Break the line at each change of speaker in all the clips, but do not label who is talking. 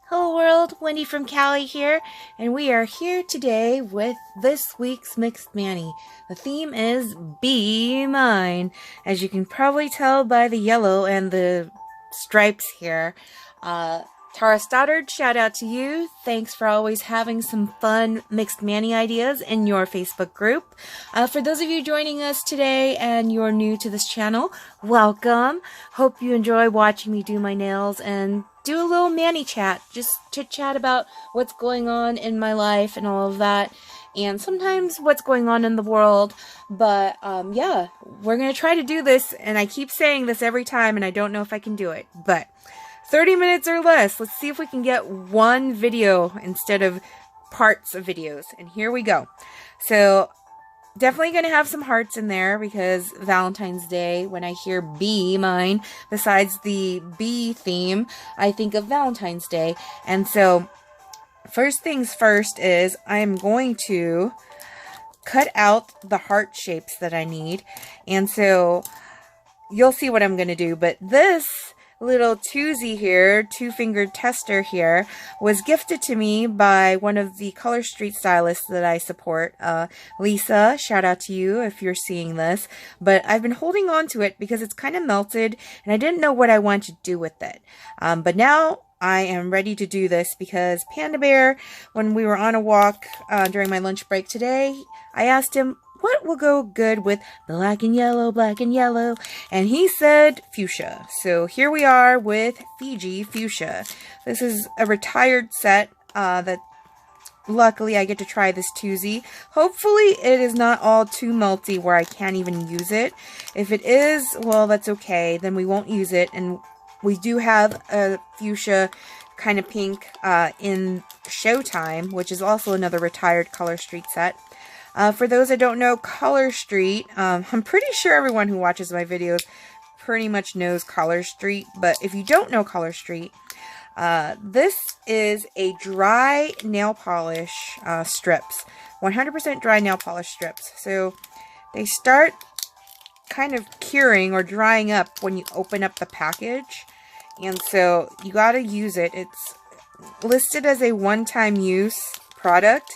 Hello world, Wendy from Cali here, and we are here today with this week's Mixed Manny. The theme is Be Mine, as you can probably tell by the yellow and the stripes here. Tara Stoddard, shout out to you. Thanks for always having some fun Mixed Manny ideas in your Facebook group. For those of you joining us today and you're new to this channel, welcome. Hope you enjoy watching me do my nails and do a little Manny chat, just chit chat about what's going on in my life and all of that, and sometimes what's going on in the world. But yeah, we're gonna try to do this, and I keep saying this every time, and I don't know if I can do it, but 30 minutes or less. Let's see if we can get one video instead of parts of videos. And here we go. So definitely going to have some hearts in there because Valentine's Day, when I hear Be Mine, besides the bee theme, I think of Valentine's Day. And so first things first is I'm going to cut out the heart shapes that I need. And so you'll see what I'm going to do. But this little two-fingered tester here, was gifted to me by one of the Color Street stylists that I support. Lisa, shout out to you if you're seeing this. But I've been holding on to it because it's kind of melted and I didn't know what I wanted to do with it. But now I am ready to do this because Panda Bear, when we were on a walk during my lunch break today, I asked him, what will go good with black and yellow, and he said fuchsia. So here we are with Fiji Fuchsia. This is a retired set that luckily I get to try this twosie. Hopefully it is not all too melty where I can't even use it. If it is, well, that's okay, then we won't use it. And we do have a fuchsia kind of pink in Showtime, which is also another retired Color Street set. For those that don't know Color Street, I'm pretty sure everyone who watches my videos pretty much knows Color Street, but if you don't know Color Street, this is a dry nail polish strips, 100% dry nail polish strips. So they start kind of curing or drying up when you open up the package, and so you gotta use it. It's listed as a one-time use product.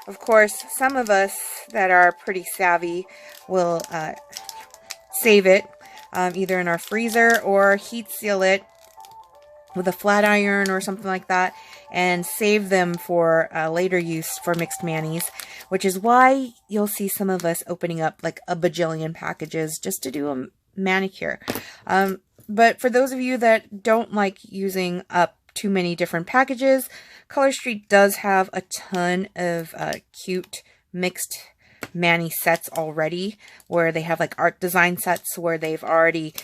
Of course, some of us that are pretty savvy will save it either in our freezer or heat seal it with a flat iron or something like that and save them for later use for Mixed Mannies, which is why you'll see some of us opening up like a bajillion packages just to do a manicure. But for those of you that don't like using up too many different packages, Color Street does have a ton of cute Mixed Manny sets already, where they have like art design sets where they've already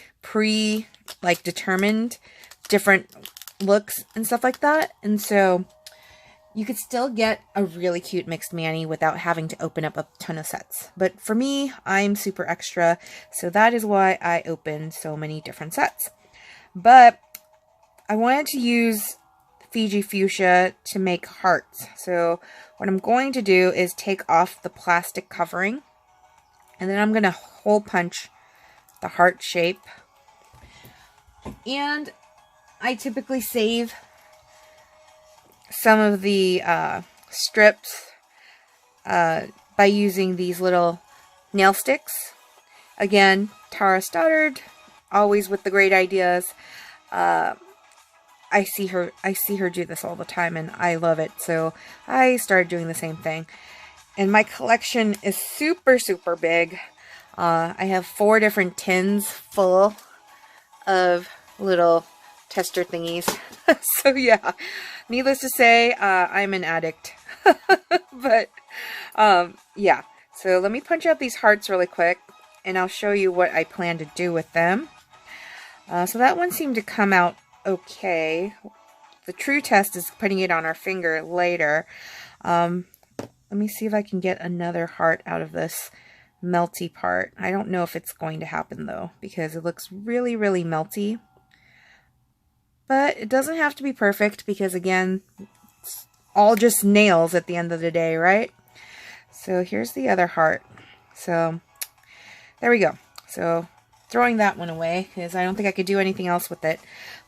determined different looks and stuff like that. And so you could still get a really cute Mixed Manny without having to open up a ton of sets. But for me, I'm super extra, so that is why I opened so many different sets. But I wanted to use Fiji Fuchsia to make hearts. So what I'm going to do is take off the plastic covering, and then I'm going to hole punch the heart shape. And I typically save some of the strips by using these little nail sticks. Again, Tara Stoddard, always with the great ideas. I see her do this all the time and I love it. So I started doing the same thing. And my collection is super, super big. I have 4 different tins full of little tester thingies. So yeah, needless to say, I'm an addict. But yeah, so let me punch out these hearts really quick and I'll show you what I plan to do with them. So that one seemed to come out okay. The true test is putting it on our finger later. Let me see if I can get another heart out of this melty part. I don't know if it's going to happen though, because it looks really, really melty. But it doesn't have to be perfect because, again, it's all just nails at the end of the day, right? So here's the other heart. So there we go. So throwing that one away because I don't think I could do anything else with it.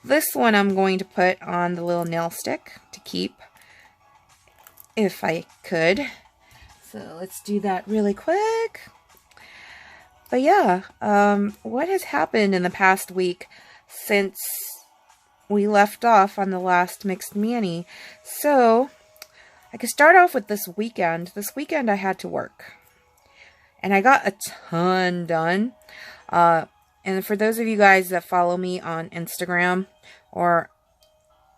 This one I'm going to put on the little nail stick to keep, if I could. So let's do that really quick. But yeah, what has happened in the past week since we left off on the last Mixed Manny? So I could start off with this weekend. This weekend I had to work, and I got a ton done. And for those of you guys that follow me on Instagram or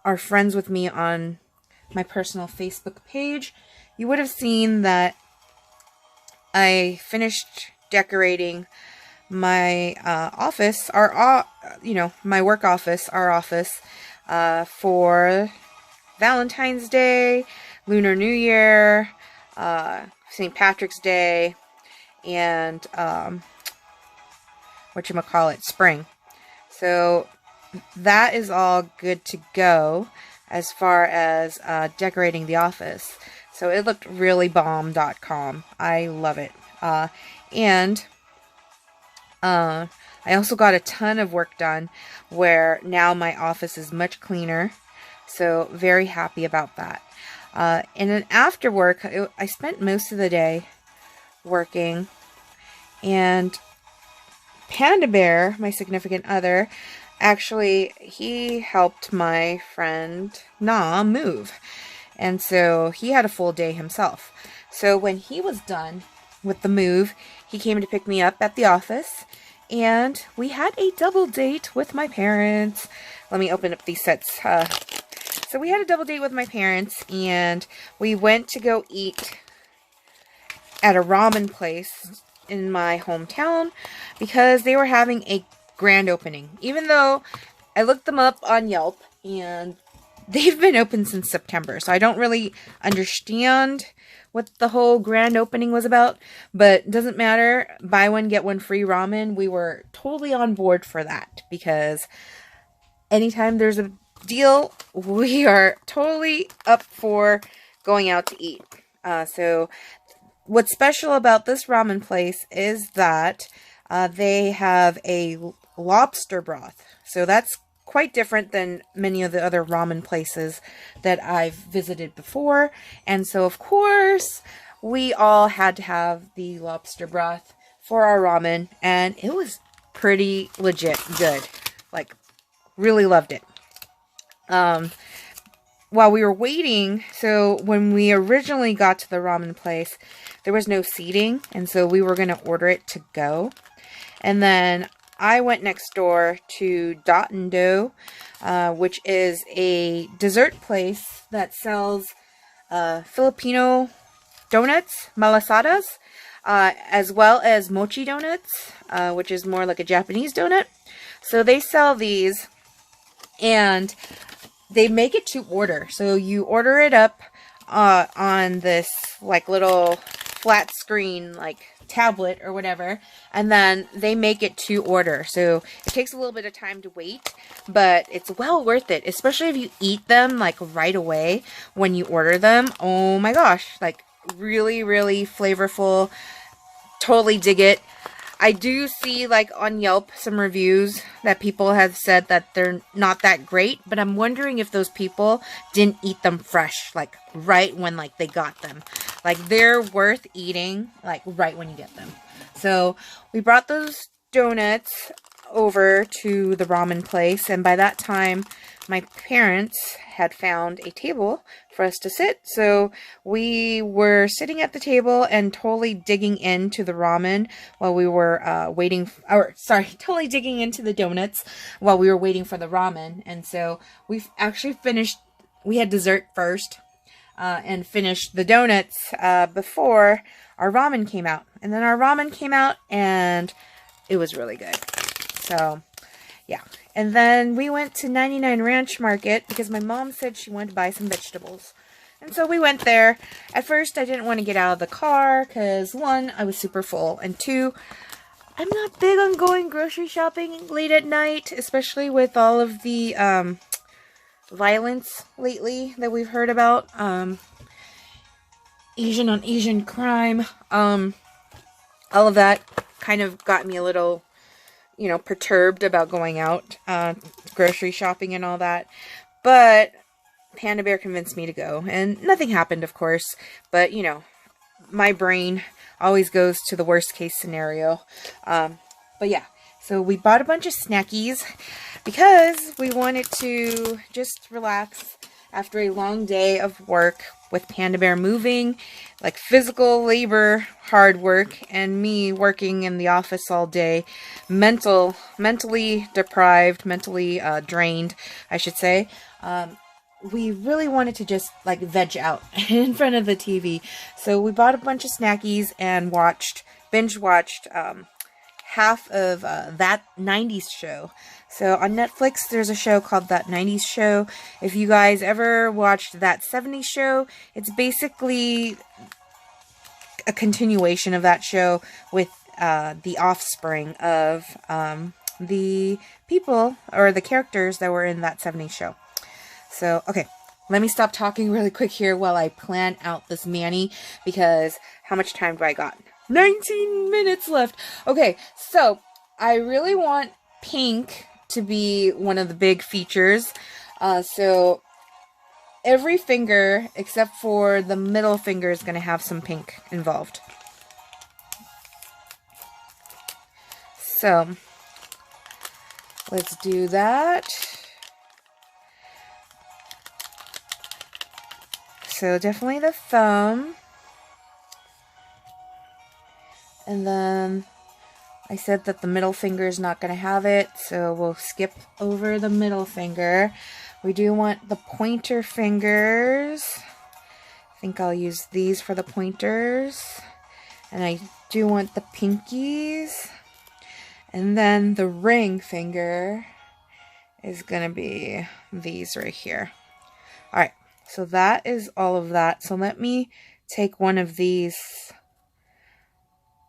are friends with me on my personal Facebook page, you would have seen that I finished decorating my office, my work office, our office, for Valentine's Day, Lunar New Year, St. Patrick's Day, and spring. So that is all good to go as far as decorating the office. So it looked really bomb.com. I love it. And I also got a ton of work done where now my office is much cleaner. So very happy about that. And then after work, I spent most of the day working, and Panda Bear, my significant other, actually, he helped my friend Na move. And so he had a full day himself. So when he was done with the move, he came to pick me up at the office, and we had a double date with my parents. Let me open up these sets. So we had a double date with my parents, and we went to go eat at a ramen place in my hometown because they were having a grand opening. Even though I looked them up on Yelp, and they've been open since September, so I don't really understand what the whole grand opening was about, but it doesn't matter. Buy one, get one free ramen. We were totally on board for that because anytime there's a deal, we are totally up for going out to eat. So what's special about this ramen place is that they have a lobster broth. So that's quite different than many of the other ramen places that I've visited before. And so, of course, we all had to have the lobster broth for our ramen, and it was pretty legit good. Like, really loved it. While we were waiting, so when we originally got to the ramen place, there was no seating, and so we were going to order it to go. And then I went next door to Dot and Dough, which is a dessert place that sells Filipino donuts, malasadas, as well as mochi donuts, which is more like a Japanese donut. So they sell these, and they make it to order. So you order it up on this like little flat screen, like tablet or whatever, and then they make it to order. So it takes a little bit of time to wait, but it's well worth it, especially if you eat them like right away when you order them. Oh my gosh, like really, really flavorful. Totally dig it. I do see like on Yelp some reviews that people have said that they're not that great, but I'm wondering if those people didn't eat them fresh, like right when like they got them. Like they're worth eating like right when you get them. So we brought those donuts over to the ramen place, and by that time my parents had found a table for us to sit. So we were sitting at the table and totally digging into the ramen while we were totally digging into the donuts while we were waiting for the ramen. And so we've actually finished, we had dessert first, and finished the donuts before our ramen came out. And then our ramen came out, and it was really good. So yeah. And then we went to 99 Ranch Market because my mom said she wanted to buy some vegetables. And so we went there. At first, I didn't want to get out of the car because, one, I was super full. And two, I'm not big on going grocery shopping late at night, especially with all of the violence lately that we've heard about. Asian on Asian crime. All of that kind of got me a little you know, perturbed about going out, grocery shopping and all that. But Panda Bear convinced me to go, and nothing happened, of course, but, you know, my brain always goes to the worst case scenario. But yeah, so we bought a bunch of snackies because we wanted to just relax after a long day of work with Panda Bear moving, like physical labor, hard work, and me working in the office all day, mentally deprived, mentally drained, I should say. We really wanted to just like veg out in front of the TV. So we bought a bunch of snackies and binge watched half of That 90s Show. So on Netflix, there's a show called That 90s Show. If you guys ever watched That 70s Show, it's basically a continuation of that show with the offspring of the people or the characters that were in That 70s Show. So, okay, let me stop talking really quick here while I plan out this mani, because how much time do I got? 19 minutes left. Okay, so I really want pink to be one of the big features. So every finger except for the middle finger is going to have some pink involved. So let's do that. So definitely the thumb. And then I said that the middle finger is not going to have it, so we'll skip over the middle finger. We do want the pointer fingers. I think I'll use these for the pointers. And I do want the pinkies. And then the ring finger is going to be these right here. Alright, so that is all of that. So let me take one of these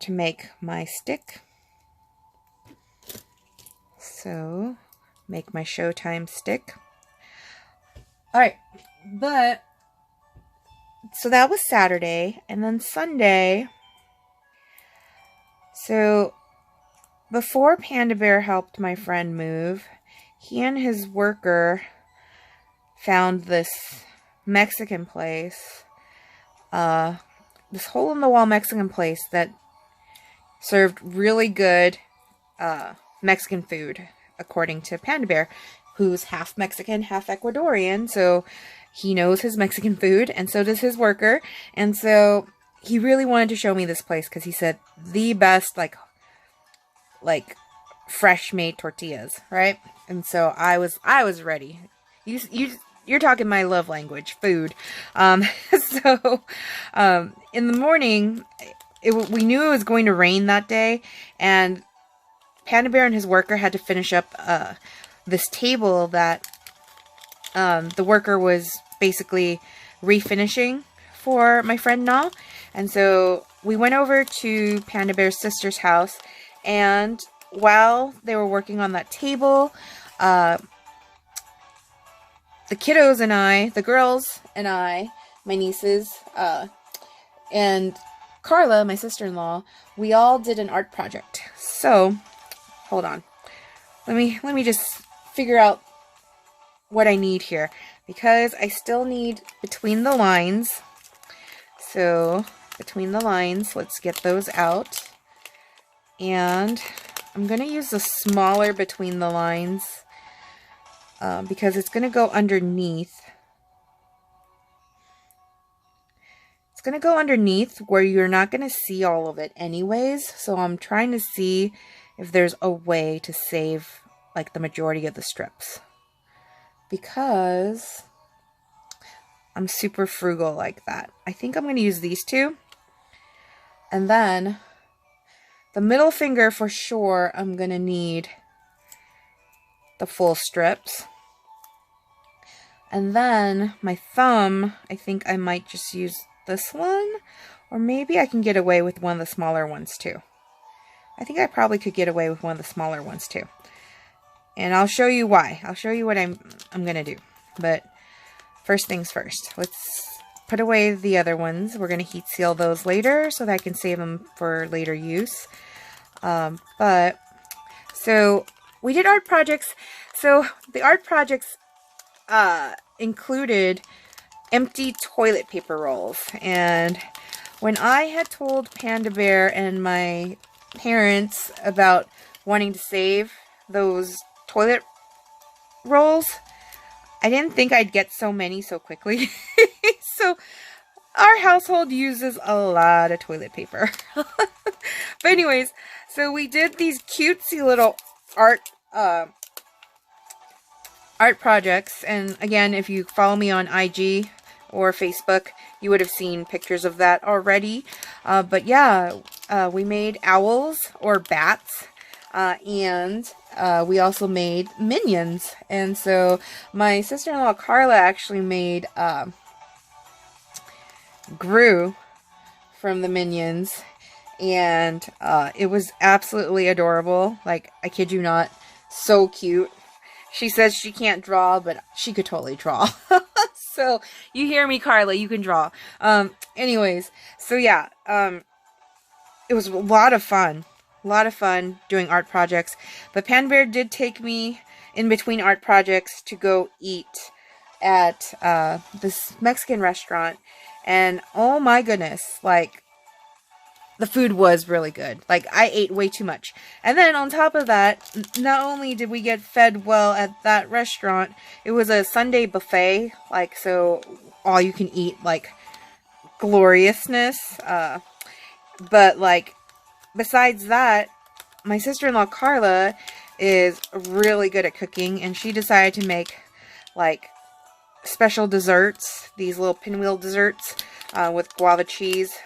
to make my stick. So, make my Showtime stick. Alright, but, so that was Saturday, and then Sunday, so, before Panda Bear helped my friend move, he and his worker found this Mexican place, this hole-in-the-wall Mexican place that served really good Mexican food, according to Panda Bear, who's half Mexican, half Ecuadorian, so he knows his Mexican food, and so does his worker, and so he really wanted to show me this place, because he said, the best, like fresh-made tortillas, right? And so I was ready. You're talking my love language, food. So, in the morning, we knew it was going to rain that day, and Panda Bear and his worker had to finish up this table that the worker was basically refinishing for my friend Na. And so we went over to Panda Bear's sister's house, and while they were working on that table, the kiddos and I, the girls and I, my nieces, and Carla, my sister-in-law, we all did an art project. So, hold on. Let me just figure out what I need here, because I still need between the lines. So, between the lines, let's get those out. And I'm going to use the smaller between the lines because it's going to go underneath. It's going to go underneath where you're not going to see all of it anyways. So I'm trying to see if there's a way to save like the majority of the strips, because I'm super frugal like that. I think I'm going to use these two. And then the middle finger for sure, I'm going to need the full strips. And then my thumb, I think I might just use this one. Or maybe I can get away with one of the smaller ones too. I think I probably could get away with one of the smaller ones too. And I'll show you why. I'll show you what I'm going to do. But first things first. Let's put away the other ones. We're going to heat seal those later so that I can save them for later use. So So we did art projects. So the art projects included empty toilet paper rolls. And when I had told Panda Bear and my parents about wanting to save those toilet rolls, I didn't think I'd get so many so quickly. So our household uses a lot of toilet paper. But anyways, so we did these cutesy little art projects. And again, if you follow me on IG or Facebook, you would have seen pictures of that already. But yeah, we made owls or bats. And we also made minions. And so my sister-in-law Carla actually made Gru from the minions. And it was absolutely adorable. Like, I kid you not, so cute. She says she can't draw, but she could totally draw. So, you hear me, Carla, you can draw. Anyways, so yeah, it was a lot of fun. A lot of fun doing art projects. But Panda Bear did take me in between art projects to go eat at this Mexican restaurant. And oh my goodness, like, the food was really good. Like, I ate way too much. And then on top of that, not only did we get fed well at that restaurant, it was a Sunday buffet. Like, so all you can eat, like, gloriousness. But, like, besides that, my sister-in-law Carla is really good at cooking. And she decided to make, like, special desserts. These little pinwheel desserts with guava cheese.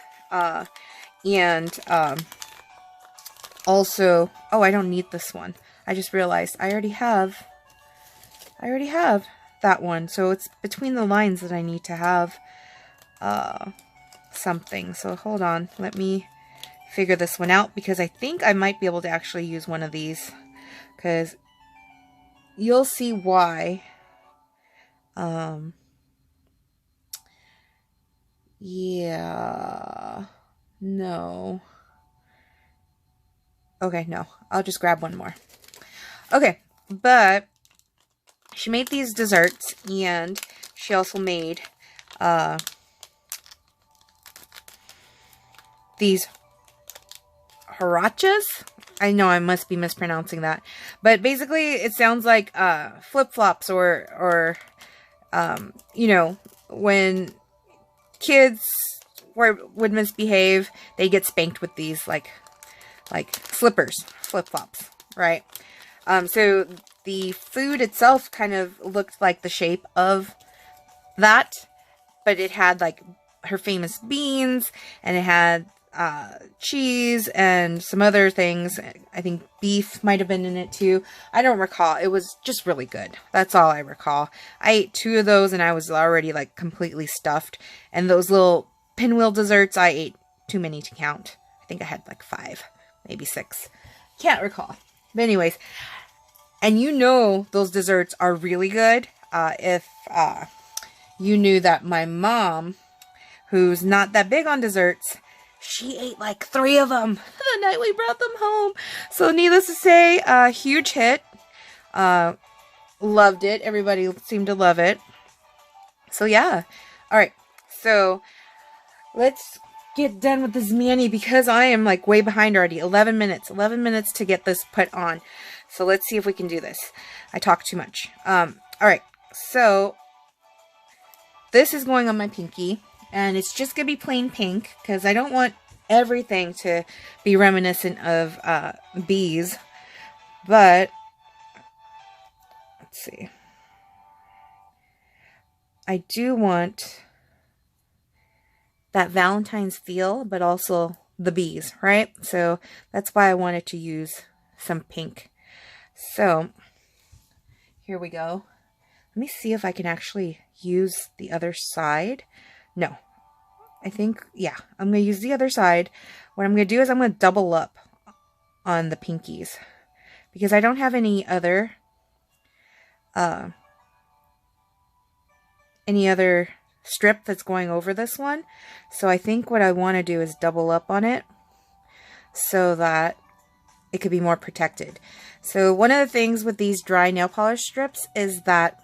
And, also, oh, I don't need this one. I just realized I already have that one. So it's between the lines that I need to have, something. So hold on, let me figure this one out, because I think I might be able to actually use one of these, because you'll see why. Yeah. No. Okay, no. I'll just grab one more. Okay, but she made these desserts, and she also made these harachas. I know I must be mispronouncing that. But basically, it sounds like flip-flops or you know, when kids would misbehave, they get spanked with these like slippers, flip-flops, right? So the food itself kind of looked like the shape of that, but it had like her famous beans, and it had cheese and some other things. I think beef might have been in it too. I don't recall. It was just really good. That's all I recall. I ate 2 of those and I was already like completely stuffed. And those little pinwheel desserts, I ate too many to count. I think I had like 5, maybe 6. Can't recall. But anyways, and you know those desserts are really good if you knew that my mom, who's not that big on desserts, she ate like 3 of them the night we brought them home. So needless to say, a huge hit. Loved it. Everybody seemed to love it. So yeah. Alright. So let's get done with this mani, because I am like way behind already. 11 minutes. 11 minutes to get this put on. So let's see if we can do this. I talk too much. Alright. So this is going on my pinky. And it's just going to be plain pink, because I don't want everything to be reminiscent of bees. But, let's see. I do want that Valentine's feel, but also the bees, right? So, that's why I wanted to use some pink. So, here we go. Let me see if I can actually use the other side. No, I think, yeah, I'm going to use the other side. What I'm going to do is I'm going to double up on the pinkies, because I don't have any other strip that's going over this one. So I think what I want to do is double up on it, so that it could be more protected. So one of the things with these dry nail polish strips is that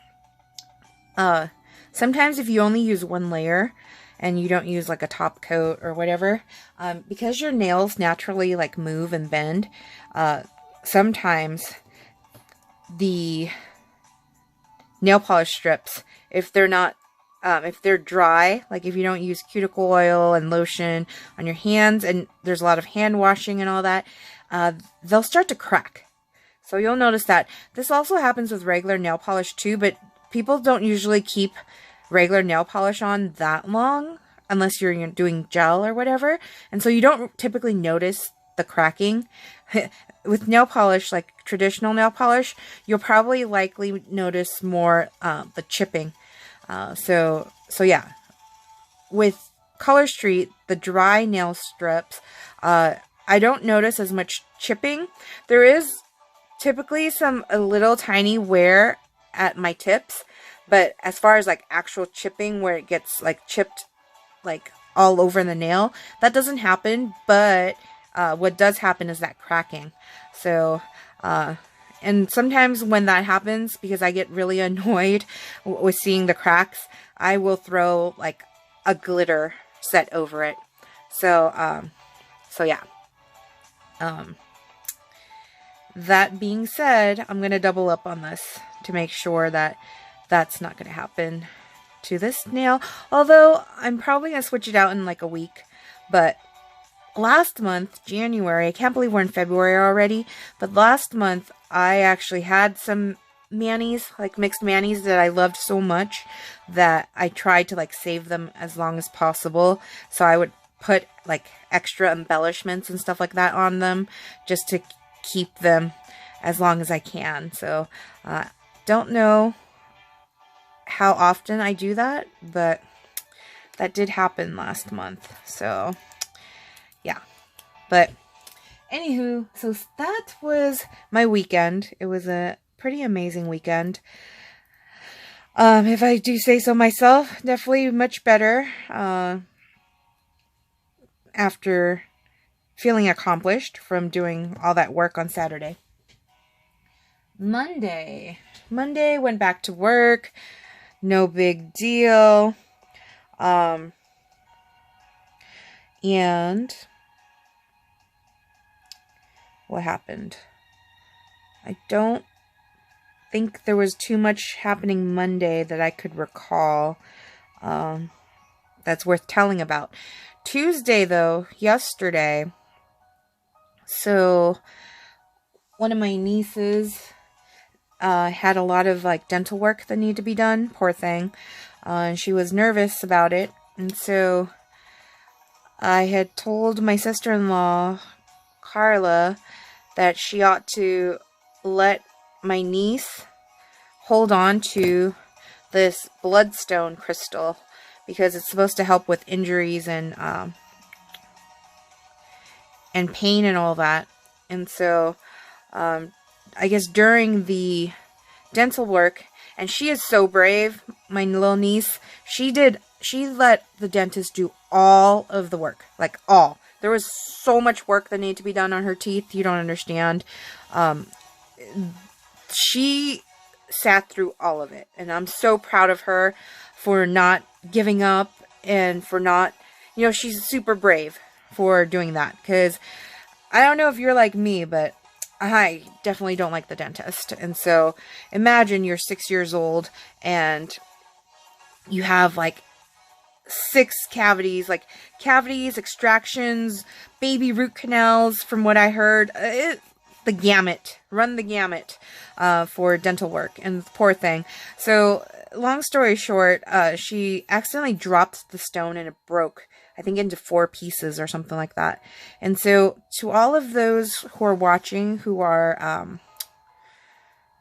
sometimes if you only use one layer and you don't use like a top coat or whatever, because your nails naturally like move and bend, sometimes the nail polish strips, if they're not, if they're dry, like if you don't use cuticle oil and lotion on your hands and there's a lot of hand washing and all that, they'll start to crack. So you'll notice that. This also happens with regular nail polish too, but people don't usually keep regular nail polish on that long unless you're doing gel or whatever. And so you don't typically notice the cracking. With nail polish, like traditional nail polish, you'll probably likely notice more the chipping. So yeah. With Color Street, the dry nail strips, I don't notice as much chipping. There is typically a little tiny wear at my tips, but as far as like actual chipping where it gets like chipped like all over the nail, that doesn't happen. But what does happen is that cracking. So and sometimes when that happens, because I get really annoyed with seeing the cracks, I will throw like a glitter set over it. So yeah. That being said, I'm going to double up on this to make sure that that's not going to happen to this nail. Although I'm probably going to switch it out in like a week. But last month, January, I can't believe we're in February already, but last month I actually had some manis, like mixed manis that I loved so much that I tried to like save them as long as possible. So I would put like extra embellishments and stuff like that on them just to keep them as long as I can. So don't know how often I do that, but that did happen last month. So yeah, but anywho, so that was my weekend. It was a pretty amazing weekend. If I do say so myself, definitely much better after feeling accomplished from doing all that work on Saturday. Monday went back to work. No big deal. And what happened? I don't think there was too much happening Monday that I could recall that's worth telling about. Tuesday, though, yesterday, so one of my nieces had a lot of like dental work that needed to be done. Poor thing. And she was nervous about it. And so I had told my sister-in-law, Carla, that she ought to let my niece hold on to this bloodstone crystal because it's supposed to help with injuries and pain and all that. And so I guess during the dental work, and she is so brave, my little niece, she let the dentist do all of the work, like all. There was so much work that needed to be done on her teeth, you don't understand. She sat through all of it, and I'm so proud of her for not giving up and for not, she's super brave for doing that, because I don't know if you're like me, but I definitely don't like the dentist. And so imagine you're 6 years old and you have like 6 cavities, extractions, baby root canals, from what I heard. The gamut. Run the gamut for dental work. And poor thing. So long story short, she accidentally dropped the stone and it broke, I think, into 4 pieces or something like that. And so to all of those who are watching who are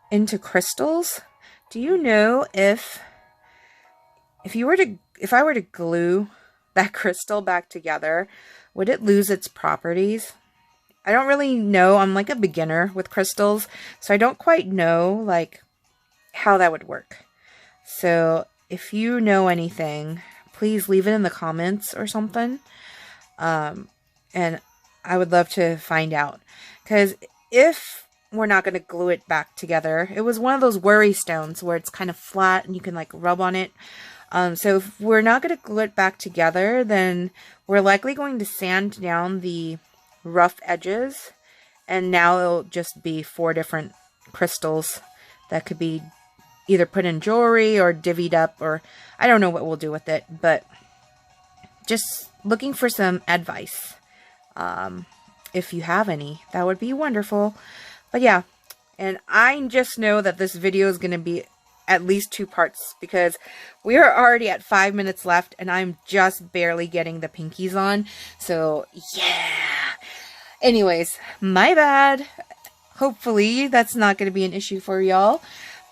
into crystals, do you know if I were to glue that crystal back together, would it lose its properties? I don't really know. I'm like a beginner with crystals, so I don't quite know like how that would work. So if you know anything, please leave it in the comments or something. And I would love to find out, because if we're not going to glue it back together, it was one of those worry stones where it's kind of flat and you can like rub on it. So if we're not going to glue it back together, then we're likely going to sand down the rough edges, and now it'll just be 4 different crystals that could be either put in jewelry or divvied up, or I don't know what we'll do with it, but just looking for some advice. If you have any, that would be wonderful. But yeah, and I just know that this video is going to be at least 2 parts, because we are already at 5 minutes left and I'm just barely getting the pinkies on. So yeah. Anyways, my bad. Hopefully that's not going to be an issue for y'all.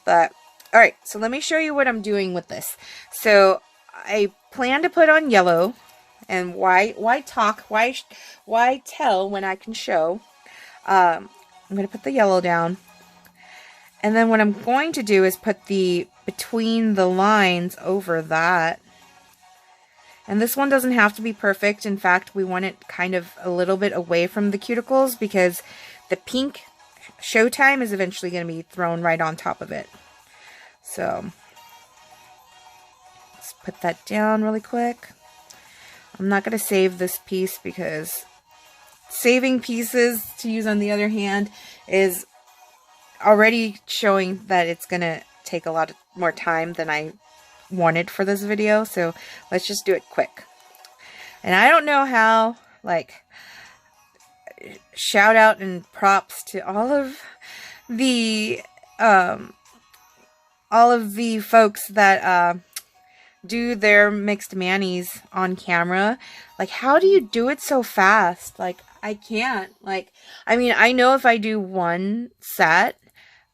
But alright, so let me show you what I'm doing with this. So I plan to put on yellow. And why talk? Why tell when I can show? I'm going to put the yellow down. And then what I'm going to do is put the between the lines over that. And this one doesn't have to be perfect. In fact, we want it kind of a little bit away from the cuticles, because the pink Showtime is eventually going to be thrown right on top of it. So let's put that down really quick. I'm not going to save this piece, because saving pieces to use on the other hand is already showing that it's going to take a lot more time than I wanted for this video. So let's just do it quick. And I don't know how, like, shout out and props to all of the folks that do their mixed manis on camera. Like, how do you do it so fast? Like, I can't. Like, I mean, I know if I do one set,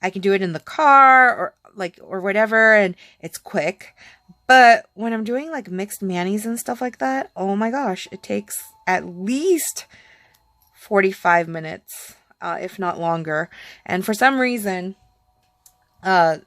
I can do it in the car or whatever, and it's quick. But when I'm doing like mixed manis and stuff like that, oh my gosh, it takes at least 45 minutes, if not longer. And for some reason, my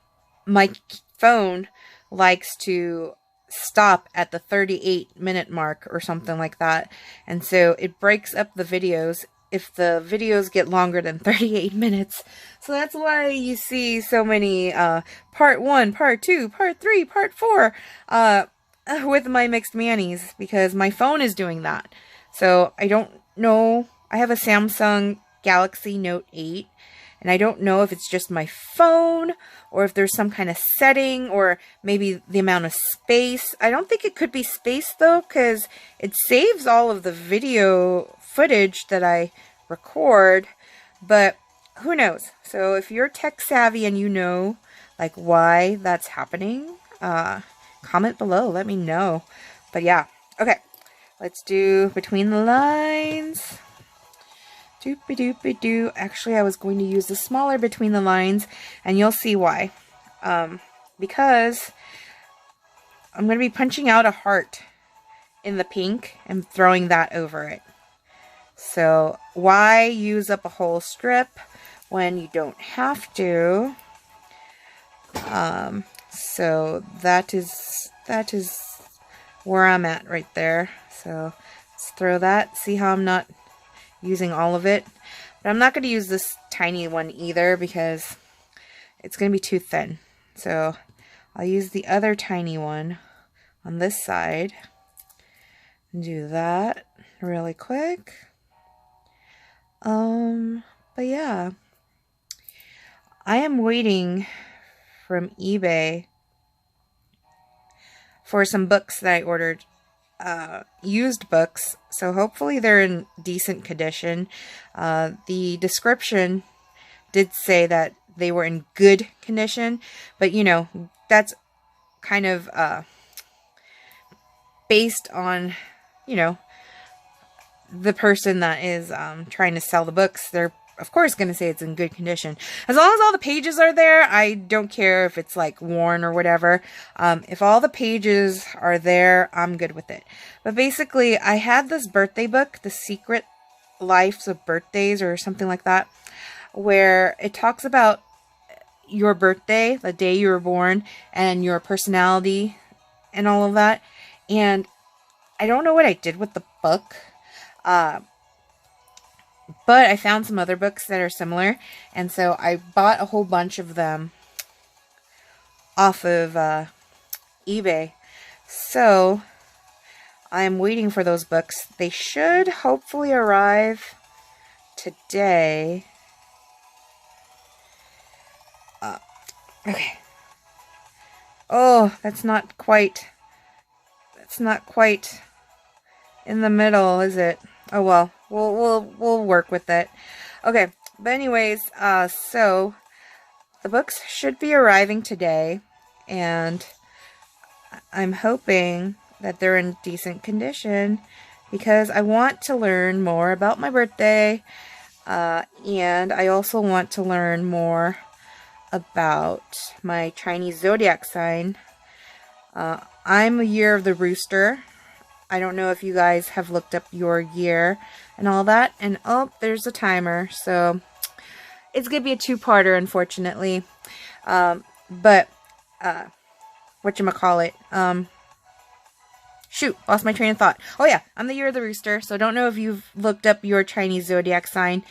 phone likes to stop at the 38-minute mark or something like that. And so it breaks up the videos if the videos get longer than 38 minutes. So that's why you see so many part 1, part 2, part 3, part 4 with my mixed manis, because my phone is doing that. So I don't know. I have a Samsung Galaxy Note 8, and I don't know if it's just my phone or if there's some kind of setting, or maybe the amount of space. I don't think it could be space though, because it saves all of the video footage that I record, but who knows? So if you're tech savvy and you know like why that's happening, comment below, let me know. But yeah, okay, let's do between the lines. Doopy doopy doo. Actually, I was going to use the smaller between the lines, and you'll see why. Because I'm going to be punching out a heart in the pink and throwing that over it. So why use up a whole strip when you don't have to? So that is where I'm at right there. So let's throw that. See how I'm not using all of it? But I'm not going to use this tiny one either, because it's going to be too thin. So I'll use the other tiny one on this side and do that really quick. But yeah, I am waiting from eBay for some books that I ordered, used books, so hopefully they're in decent condition. The description did say that they were in good condition, but you know, that's kind of based on, you know, the person that is trying to sell the books. They're of course going to say it's in good condition. As long as all the pages are there, I don't care if it's like worn or whatever. If all the pages are there, I'm good with it. But basically, I had this birthday book, The Secret Lives of Birthdays or something like that, where it talks about your birthday, the day you were born, and your personality and all of that. And I don't know what I did with the book. But I found some other books that are similar, and so I bought a whole bunch of them off of eBay. So I'm waiting for those books. They should hopefully arrive today. Okay. Oh, that's not quite in the middle, is it? Oh well, we'll work with it. Okay, but anyways, so the books should be arriving today, and I'm hoping that they're in decent condition because I want to learn more about my birthday, and I also want to learn more about my Chinese zodiac sign. I'm a year of the rooster. I don't know if you guys have looked up your year and all that. And oh, there's a timer. So it's going to be a two-parter, unfortunately. But whatchamacallit? Shoot, lost my train of thought. Oh yeah, I'm the year of the rooster. So I don't know if you've looked up your Chinese zodiac sign.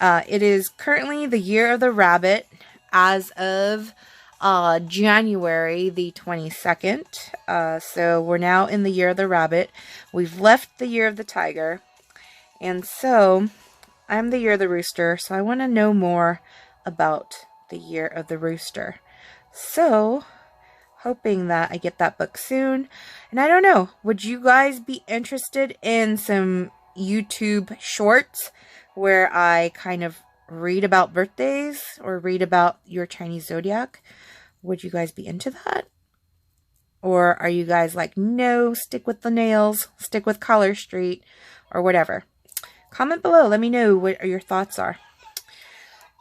It is currently the year of the rabbit as of January the 22nd. So we're now in the year of the rabbit. We've left the year of the tiger. And so I'm the year of the rooster. So I want to know more about the year of the rooster. So hoping that I get that book soon. And I don't know, would you guys be interested in some YouTube shorts where I kind of read about birthdays or read about your Chinese zodiac? Would you guys be into that? Or are you guys like, no, stick with the nails, stick with Color Street, or whatever? Comment below. Let me know what your thoughts are.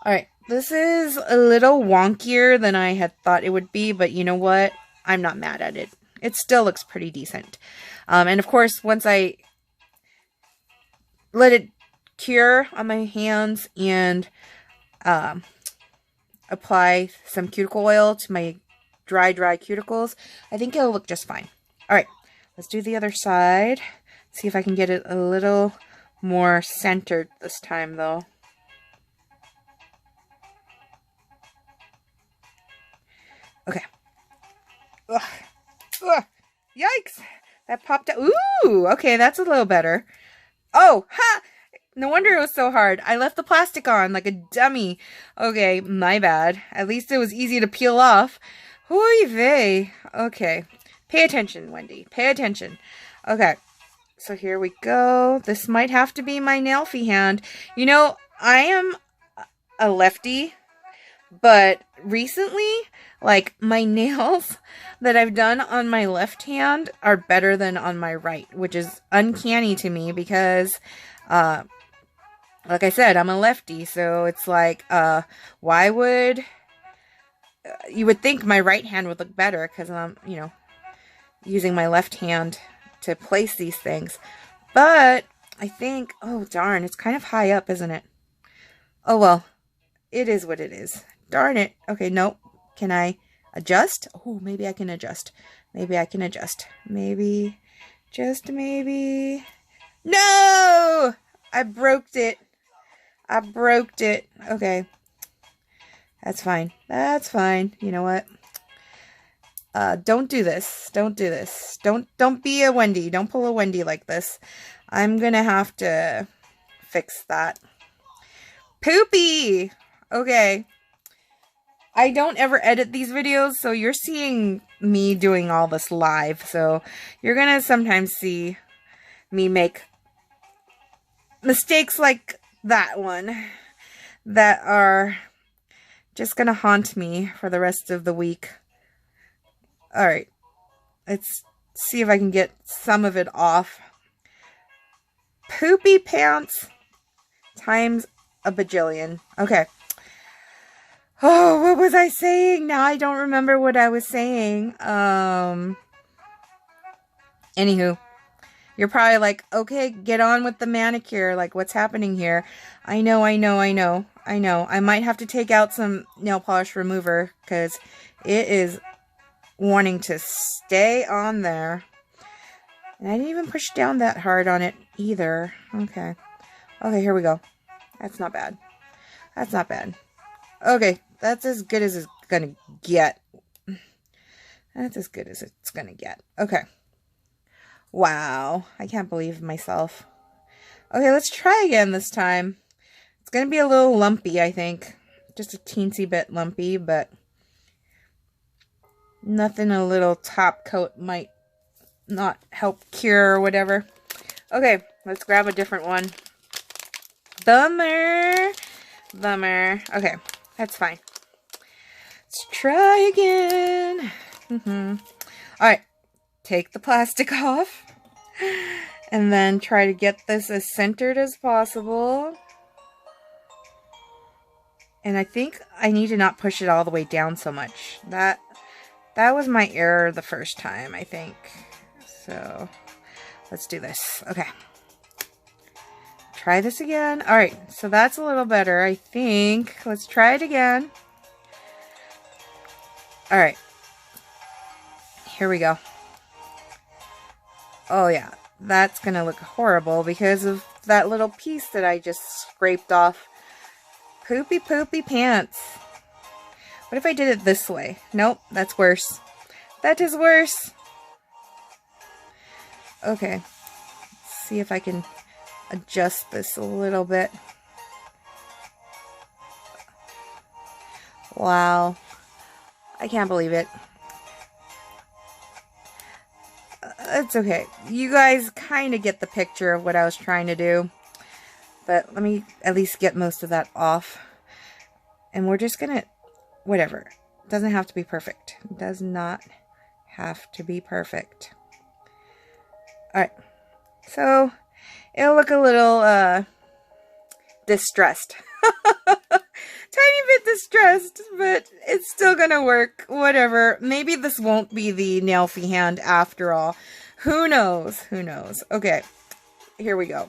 Alright, this is a little wonkier than I had thought it would be, but you know what? I'm not mad at it. It still looks pretty decent. And of course, once I let it cure on my hands and apply some cuticle oil to my dry cuticles, I think it'll look just fine. Alright, let's do the other side. See if I can get it a little more centered this time, though. Okay. Ugh. Ugh. Yikes! That popped out. Ooh! Okay, that's a little better. Oh! Ha! No wonder it was so hard. I left the plastic on like a dummy. Okay, my bad. At least it was easy to peel off. Hooey vey. Okay. Pay attention, Wendy. Pay attention. Okay. So here we go. This might have to be my nailfy hand. You know, I am a lefty, but recently, like, my nails that I've done on my left hand are better than on my right, which is uncanny to me because, like I said, I'm a lefty, so it's like, why would, you would think my right hand would look better because I'm, you know, using my left hand to place these things. But I think, oh darn, it's kind of high up, isn't it? Oh well, it is what it is. Darn it. Okay, nope. Can I adjust? Oh, maybe I can adjust. Maybe I can adjust. Maybe, just maybe. No! I broke it. I broke it. Okay. That's fine. That's fine. You know what? Don't do this. Don't do this. Don't be a Wendy. Don't pull a Wendy like this. I'm gonna have to fix that. Poopy! Okay. I don't ever edit these videos, so you're seeing me doing all this live. So you're gonna sometimes see me make mistakes like that one that are just gonna haunt me for the rest of the week. Alright, let's see if I can get some of it off. Poopy pants times a bajillion. Okay. Oh, what was I saying? Now I don't remember what I was saying. Anywho. You're probably like, okay, get on with the manicure. Like, what's happening here? I know. I might have to take out some nail polish remover because it is wanting to stay on there. And I didn't even push down that hard on it either. Okay. Okay, here we go. That's not bad. That's not bad. Okay, that's as good as it's gonna get. That's as good as it's gonna get. Okay. Wow, I can't believe myself. Okay, let's try again this time. It's gonna be a little lumpy, I think. Just a teensy bit lumpy, but nothing a little top coat might not help cure or whatever. Okay, let's grab a different one. Bummer. Bummer. Okay, that's fine. Let's try again. Alright, take the plastic off. And then try to get this as centered as possible. And I think I need to not push it all the way down so much. That was my error the first time, I think. So, let's do this. Okay. Try this again. Alright, so that's a little better, I think. Let's try it again. Alright. Here we go. Oh yeah, that's gonna look horrible because of that little piece that I just scraped off. Poopy poopy pants. What if I did it this way? Nope, that's worse. That is worse. Okay. Let's see if I can adjust this a little bit. Wow. I can't believe it. It's okay. You guys kind of get the picture of what I was trying to do. But let me at least get most of that off. And we're just gonna... Whatever. It doesn't have to be perfect. It does not have to be perfect. Alright. So, it'll look a little, distressed. Tiny bit distressed, but it's still gonna work. Whatever. Maybe this won't be the nailfy hand after all. Who knows? Who knows? Okay. Here we go.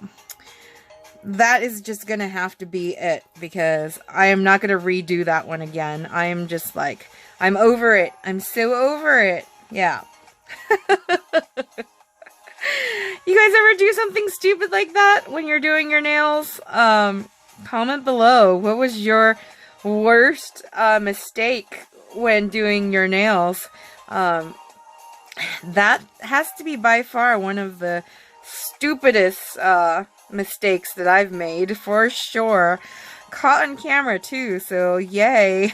That is just gonna have to be it, because I am not gonna redo that one again. I am just like, I'm over it. I'm so over it. Yeah. You guys ever do something stupid like that when you're doing your nails? Comment below. What was your worst mistake when doing your nails? That has to be by far one of the stupidest mistakes that I've made, for sure. Caught on camera too, so yay.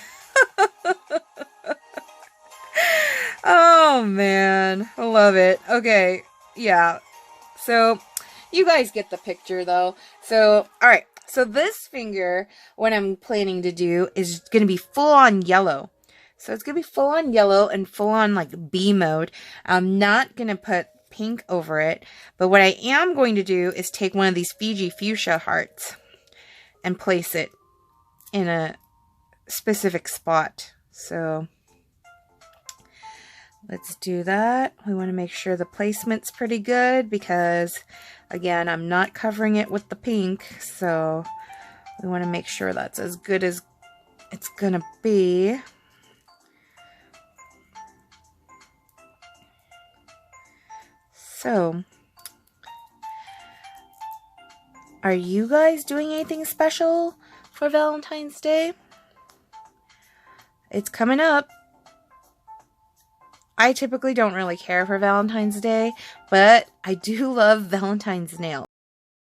Oh man, I love it. Okay, yeah. So, you guys get the picture though. So, alright. So this finger, what I'm planning to do is going to be full on yellow. So it's going to be full on yellow and full on like B mode. I'm not going to put pink over it. But what I am going to do is take one of these Fiji Fuchsia hearts and place it in a specific spot. So let's do that. We want to make sure the placement's pretty good because, again, I'm not covering it with the pink. So we want to make sure that's as good as it's going to be. So, are you guys doing anything special for Valentine's Day? It's coming up. I typically don't really care for Valentine's Day, but I do love Valentine's nails.